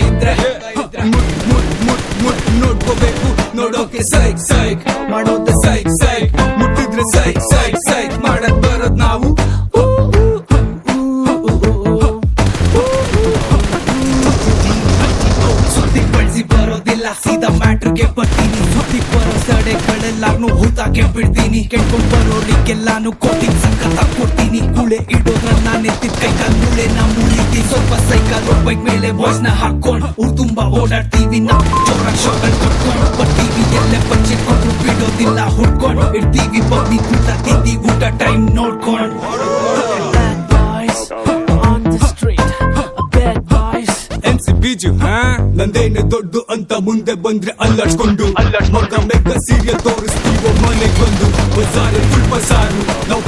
ಇದ್ರೆ ಮುಟ್ ಮುಟ್ ಮುಟ್ ಮುಟ್ ನೋಡ್ಕೋಬೇಕು ನೋಡೋಕೆ ಸೈಕ್ ಸೈಕ್ ಮಾಡೋದೆ ಸೈಕ್ ಸೈಕ್ ಮುಟ್ಟಿದ್ರೆ ಸೈಕ್ ಸೈಕ್ ಸೈಕ್ ಮಾಡಕ್ ಬರೋದ್ ನಾವು ಸುದ್ದಿ ಬಳಸಿ ಬರೋದಿಲ್ಲ ಸೀದಾ ಮ್ಯಾಟ್ರಿಗೆ ಬರ್ತೀನಿ ಸುದ್ದಿ ಬರೋ ಸಡೆಗಳೆಲ್ಲಾನು ಹೂತಾಕೆ ಬಿಡ್ತೀನಿ ಕೆಟ್ಕೊಂಡ್ ಬರೋರಿಗೆಲ್ಲಾನು ಕೋಟಿಂಗ್ ಸಂಕತ ಕೊಡ್ತೀನಿ ಕೂಳೆ ಇಡೋದ್ರ ನಾನೆತ್ತಿದ ಕೈಕಾಲ್ ಮೂಳೆ ನಾ ಮುಳಿತೀನಿ ಸ್ವಲ್ಪ ಸೈಕಲ್ ಬೈಕ್ ಮೇಲೆ ವಾಯ್ಸ್ ನ ಹಾಕೊಂಡ್ ಊರ್ ತುಂಬಾ ಓಡಾಡ್ತೀವಿ ನಾವು ಜೋರಾಗ್ ಶೋಗಳ್ ಕಟ್ಕೊಂಡು ಬರ್ತೀವಿ ಎಲ್ಲೇ ಬಚ್ಚಿಟ್ಕೊಂಡು ಬಿಡೋದಿಲ್ಲ ಹುಡ್ಕೊಂಡ್ ಇಡ್ತೀವಿ ಬಗ್ನಿ ಕೂಟ ತಿಂದಿ ಊಟ ಟೈಮ್ ನೋಡ್ಕೊಂಡ್ ಬೀಜು ನಂದೇನೆ ದೊಡ್ಡು ಅಂತ ಮುಂದೆ ಬಂದ್ರೆ ಅಲ್ಲಾಡ್ಸ್ಕೊಂಡು ಮಗ ಮೆಕ್ಕ ಸೀರಿಯಲ್ ತೋರಿಸ್ತೀವೋ ಮನೆಗ್ ಬಂದು ಬಜಾರೆ ಫುಲ್ ಬಜಾರು ನಾವು